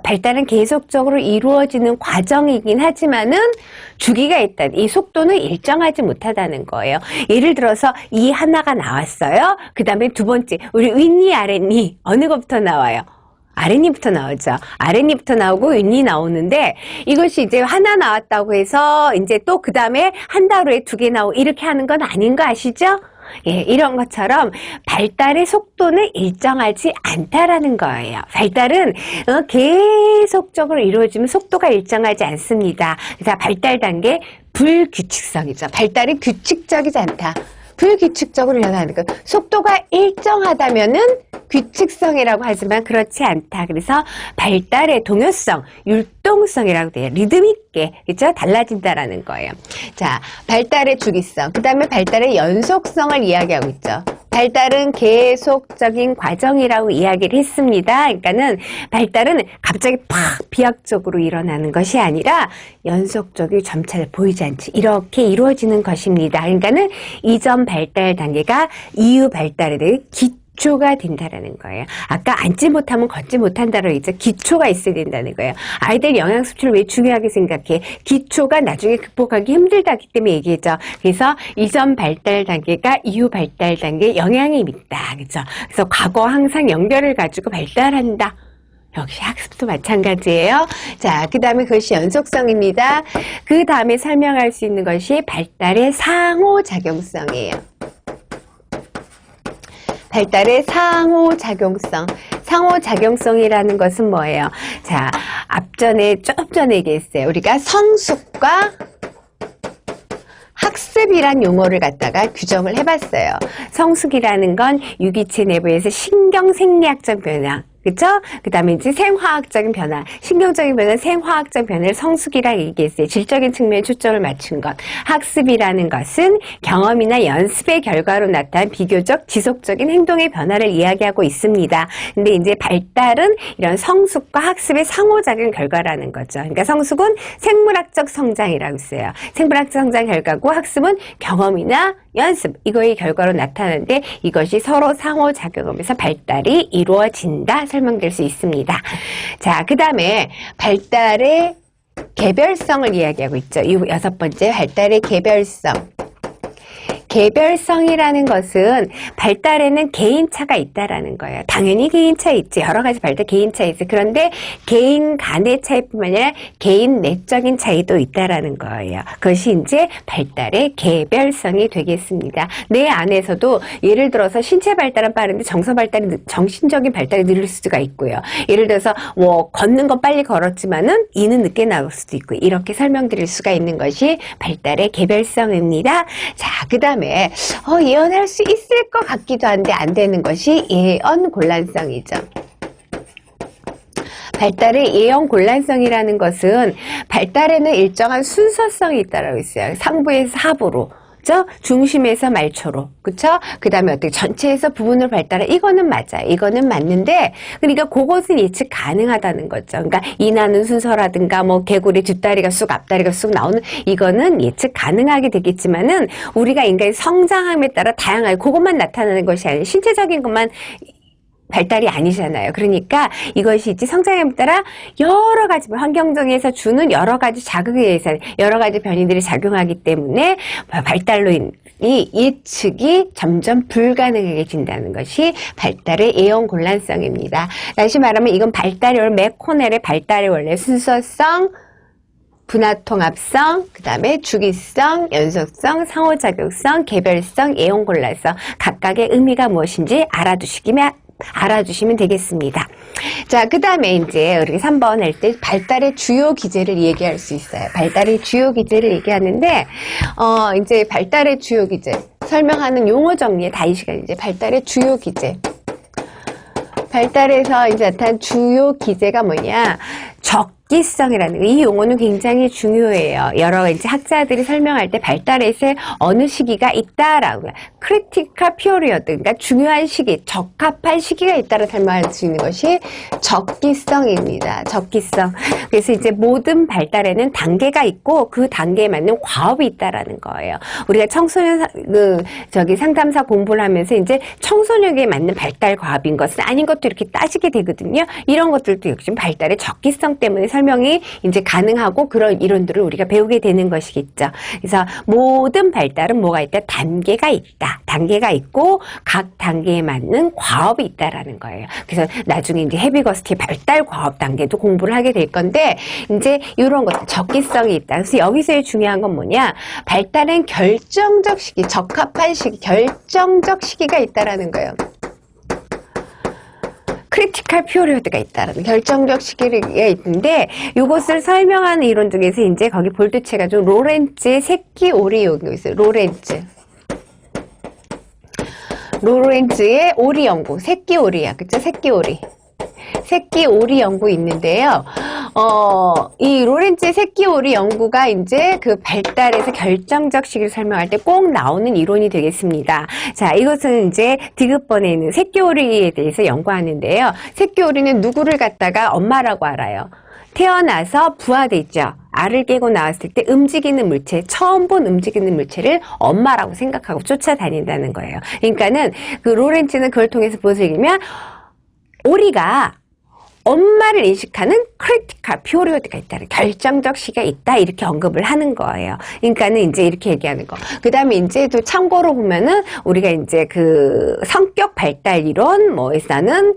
발달은 계속적으로 이루어지는 과정이긴 하지만은 주기가 있다. 이 속도는 일정하지 못하다는 거예요. 예를 들어서 이 하나가 나왔어요. 그 다음에 두 번째, 우리 윗니, 아랫니 어느 것부터 나와요? 아랫니부터 나오죠. 아랫니부터 나오고 윗니 나오는데 이것이 이제 하나 나왔다고 해서 이제 또 그 다음에 한 달 후에 두 개 나오고 이렇게 하는 건 아닌 거 아시죠? 예, 이런 것처럼 발달의 속도는 일정하지 않다라는 거예요. 발달은 계속적으로 이루어지면 속도가 일정하지 않습니다. 그래서 발달 단계 불규칙성이죠. 발달이 규칙적이지 않다. 불규칙적으로 일어나는 것. 속도가 일정하다면은 규칙성이라고 하지만 그렇지 않다. 그래서 발달의 동요성, 율동성이라고 돼요. 리듬 있게, 그렇죠? 달라진다라는 거예요. 자, 발달의 주기성, 그 다음에 발달의 연속성을 이야기하고 있죠. 발달은 계속적인 과정이라고 이야기를 했습니다. 그러니까는 발달은 갑자기 팍 비약적으로 일어나는 것이 아니라 연속적이 점차 보이지 않지 이렇게 이루어지는 것입니다. 그러니까는 이전 발달 단계가 이후 발달에 대해 기초가 된다라는 거예요. 아까 앉지 못하면 걷지 못한다라고 했죠. 기초가 있어야 된다는 거예요. 아이들 영양 섭취를 왜 중요하게 생각해? 기초가 나중에 극복하기 힘들다기 때문에 얘기했죠. 그래서 이전 발달 단계가 이후 발달 단계에 영향이 있다. 그렇죠? 그래서 과거 항상 연결을 가지고 발달한다. 역시 학습도 마찬가지예요. 자, 그 다음에 그것이 연속성입니다. 그 다음에 설명할 수 있는 것이 발달의 상호작용성이에요. 발달의 상호작용성. 상호작용성이라는 것은 뭐예요? 자, 좀 전에 얘기했어요. 우리가 성숙과 학습이란 용어를 갖다가 규정을 해봤어요. 성숙이라는 건 유기체 내부에서 신경생리학적 변화. 그쵸? 그 다음에 이제 생화학적인 변화, 신경적인 변화, 생화학적 변화를 성숙이라고 얘기했어요. 질적인 측면에 초점을 맞춘 것. 학습이라는 것은 경험이나 연습의 결과로 나타난 비교적 지속적인 행동의 변화를 이야기하고 있습니다. 근데 이제 발달은 이런 성숙과 학습의 상호작용 결과라는 거죠. 그러니까 성숙은 생물학적 성장이라고 했어요. 생물학적 성장 결과고 학습은 경험이나 연습, 이거의 결과로 나타나는데 이것이 서로 상호작용하면서 발달이 이루어진다 설명될 수 있습니다. 자, 그 다음에 발달의 개별성을 이야기하고 있죠. 이 6번째 발달의 개별성. 개별성이라는 것은 발달에는 개인차가 있다라는 거예요. 당연히 개인차 있지. 여러 가지 발달 개인차 있어요. 그런데 개인 간의 차이뿐만 아니라 개인 내적인 차이도 있다라는 거예요. 그것이 이제 발달의 개별성이 되겠습니다. 내 안에서도 예를 들어서 신체 발달은 빠른데 정신적인 발달이 느릴 수가 있고요. 예를 들어서 뭐 걷는 건 빨리 걸었지만은 이는 늦게 나올 수도 있고 이렇게 설명드릴 수가 있는 것이 발달의 개별성입니다. 자, 그 다음에 예언할 수 있을 것 같기도 한데 안 되는 것이 예언 곤란성이죠. 발달의 예언 곤란성이라는 것은 발달에는 일정한 순서성이 있다고 했어요. 상부에서 하부로. 중심에서 말초로, 그쵸? 그 다음에 어떻게 전체에서 부분을 발달해. 이거는 맞아요. 이거는 맞는데, 그러니까 그것은 예측 가능하다는 거죠. 그러니까 이 나는 순서라든가, 뭐 개구리 뒷다리가 쑥, 앞다리가 쑥 나오는, 이거는 예측 가능하게 되겠지만은, 우리가 인간의 성장함에 따라 다양하게 그것만 나타나는 것이 아니라 신체적인 것만 발달이 아니잖아요. 그러니까 이것이 이제 성장함에 따라 여러 가지 환경적에서 주는 여러 가지 자극에 의해서 여러 가지 변이들이 작용하기 때문에 발달로 이 예측이 점점 불가능해진다는 것이 발달의 예언 곤란성입니다. 다시 말하면 이건 발달의 원래 맥코넬의 발달의 원래 순서성, 분화통합성, 그 다음에 주기성, 연속성, 상호작용성, 개별성, 예언 곤란성 각각의 의미가 무엇인지 알아두시면 되겠습니다. 자, 그 다음에 이제 우리 3번 할 때 발달의 주요 기제를 얘기할 수 있어요. 발달의 주요 기제를 얘기하는데, 이제 발달의 주요 기제, 설명하는 용어 정리에 다 이 시간 이제 발달의 주요 기제. 발달에서 이제 나타난 주요 기제가 뭐냐? 적기성이라는 이 용어는 굉장히 중요해요. 여러 이제 학자들이 설명할 때 발달에서 어느 시기가 있다라고 크리티컬 피리어드, 그러니까 중요한 시기, 적합한 시기가 있다고 설명할 수 있는 것이 적기성입니다. 적기성. 그래서 이제 모든 발달에는 단계가 있고 그 단계에 맞는 과업이 있다라는 거예요. 우리가 청소년 상담사 공부를 하면서 이제 청소년에게 맞는 발달 과업인 것은 아닌 것도 이렇게 따지게 되거든요. 이런 것들도 역시 발달의 적기성 때문에 설명이 이제 가능하고 그런 이론들을 우리가 배우게 되는 것이겠죠. 그래서 모든 발달은 뭐가 있다? 단계가 있다. 단계가 있고 각 단계에 맞는 과업이 있다라는 거예요. 그래서 나중에 이제 헤비거스티 발달 과업 단계도 공부를 하게 될 건데 이제 이런 것들 적기성이 있다. 그래서 여기서의 중요한 건 뭐냐? 발달은 결정적 시기, 적합한 시기, 결정적 시기가 있다라는 거예요. 크리티컬 피리어드가 있다는 결정적 시기가 있는데 이것을 설명하는 이론 중에서 이제 거기 볼트체가 좀 로렌츠의 새끼 오리 연구 있어요. 로렌츠의 오리 연구, 새끼 오리야, 그쵸? 새끼 오리 연구 있는데요. 이 로렌츠의 새끼 오리 연구가 이제 그 발달에서 결정적 시기를 설명할 때 꼭 나오는 이론이 되겠습니다. 자, 이것은 이제 디귿번에 있는 새끼 오리에 대해서 연구하는데요. 새끼 오리는 누구를 갖다가 엄마라고 알아요? 태어나서 부화돼 있죠. 알을 깨고 나왔을 때 움직이는 물체, 처음 본 움직이는 물체를 엄마라고 생각하고 쫓아다닌다는 거예요. 그러니까는 그 로렌츠는 그걸 통해서 무엇을 얘기하면 오리가 엄마를 인식하는 크리티컬 피리어드가 있다는 결정적 시기가 있다 이렇게 언급을 하는 거예요. 그러니까는 이제 이렇게 얘기하는 거. 그 다음에 이제 또 참고로 보면은 우리가 이제 그 성격 발달 이론 뭐에서는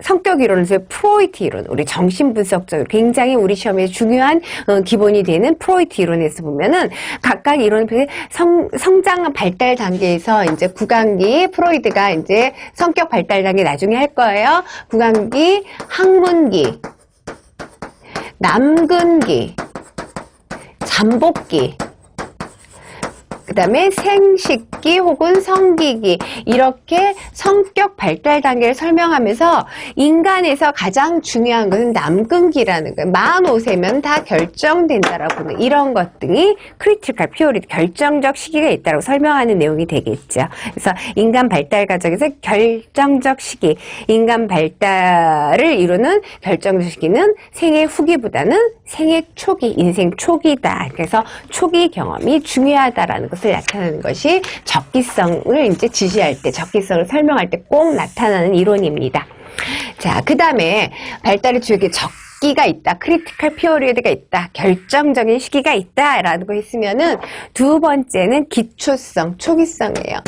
성격 이론에서 프로이트 이론, 우리 정신분석적으로 굉장히 우리 시험에 중요한 기본이 되는 프로이트 이론에서 보면은 각각 이론 성장 발달 단계에서 이제 구강기, 프로이드가 이제 성격 발달 단계 나중에 할 거예요. 구강기, 학문기, 남근기, 잠복기, 그 다음에 생식기 혹은 성기기 이렇게 성격 발달 단계를 설명하면서 인간에서 가장 중요한 것은 남근기라는 거예요. 45세면 다 결정된다라고 하는 이런 것 등이 크리티컬 피리어드 결정적 시기가 있다고 설명하는 내용이 되겠죠. 그래서 인간 발달 과정에서 결정적 시기, 인간 발달을 이루는 결정적 시기는 생애 후기보다는 생애 초기, 인생 초기다. 그래서 초기 경험이 중요하다라는 것을 나타내는 것이 적기성을 이제 지시할 때, 적기성을 설명할 때 꼭 나타나는 이론입니다. 자, 그 다음에 발달의 주역에 적기가 있다, 크리티컬 피리어드가 있다, 결정적인 시기가 있다라고 했으면은 두 번째는 기초성, 초기성이에요.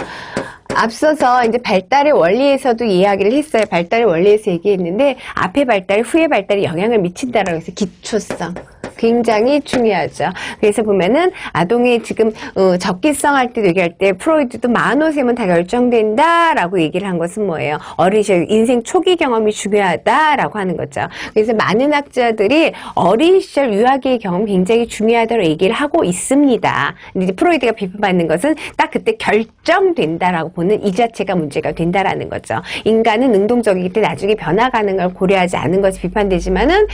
앞서서 이제 발달의 원리에서도 이야기를 했어요. 발달의 원리에서 얘기했는데 앞에 발달, 후에 발달에 영향을 미친다라고 해서 기초성. 굉장히 중요하죠. 그래서 보면은 아동의 지금 적기성 할 때 얘기할 때 프로이드도 45세면 다 결정된다라고 얘기를 한 것은 뭐예요? 어린 시절 인생 초기 경험이 중요하다라고 하는 거죠. 그래서 많은 학자들이 어린 시절 유아기의 경험 굉장히 중요하다고 얘기를 하고 있습니다. 근데 이제 프로이드가 비판받는 것은 딱 그때 결정된다라고 보는 이 자체가 문제가 된다라는 거죠. 인간은 능동적이기 때문에 나중에 변화가는 걸 고려하지 않은 것이 비판되지만은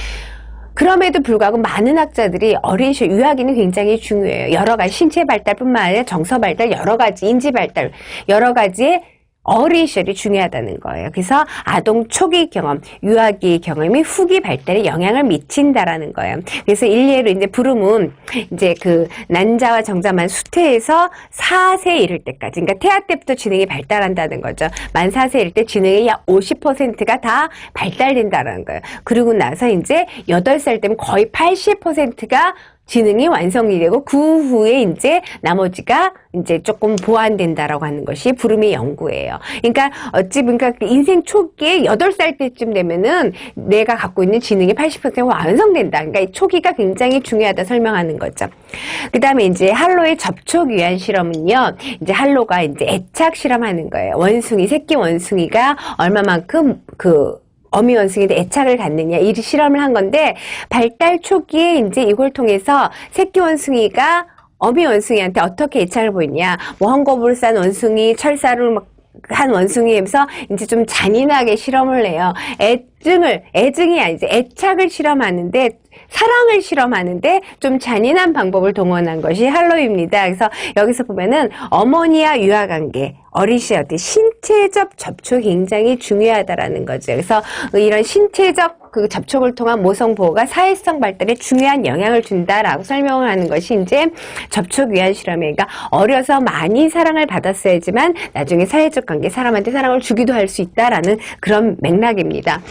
그럼에도 불구하고 많은 학자들이 어린 시절 유아기는 굉장히 중요해요. 여러 가지 신체 발달뿐만 아니라 정서 발달, 여러 가지 인지 발달, 여러 가지의 어린 시절이 중요하다는 거예요. 그래서 아동 초기 경험, 유아기의 경험이 후기 발달에 영향을 미친다라는 거예요. 그래서 일례로 이제 브룸은 이제 그 난자와 정자만 수태에서 4세 이를 때까지, 그러니까 태아 때부터 지능이 발달한다는 거죠. 만 4세 이를 때 지능의 약 50%가 다 발달된다는 거예요. 그리고 나서 이제 8살 때면 거의 80%가 지능이 완성이 되고 그 후에 이제 나머지가 이제 조금 보완된다라고 하는 것이 브룸의 연구예요. 그러니까 어찌 보니까 인생 초기에 8살 때쯤 되면은 내가 갖고 있는 지능이 80%가 완성된다. 그러니까 이 초기가 굉장히 중요하다 설명하는 거죠. 그 다음에 이제 할로의 접촉 위한 실험은요, 이제 할로가 이제 애착 실험하는 거예요. 원숭이, 새끼 원숭이가 얼마만큼 어미 원숭이한테 애착을 갖느냐, 이 실험을 한 건데, 발달 초기에 이제 이걸 통해서 새끼 원숭이가 어미 원숭이한테 어떻게 애착을 보이냐, 뭐 헝겊을 싼 원숭이, 철사를 막 한 원숭이에서 이제 좀 잔인하게 실험을 해요. 애증이 아니지, 애착을 실험하는데, 사랑을 실험하는데 좀 잔인한 방법을 동원한 것이 할로입니다. 그래서 여기서 보면은 어머니와 유아관계, 어린 시절 때 신체적 접촉이 굉장히 중요하다라는 거죠. 그래서 이런 신체적 그 접촉을 통한 모성 보호가 사회성 발달에 중요한 영향을 준다라고 설명을 하는 것이 이제 접촉 위한 실험이에요. 그러니까 어려서 많이 사랑을 받았어야지만 나중에 사회적 관계, 사람한테 사랑을 주기도 할 수 있다라는 그런 맥락입니다.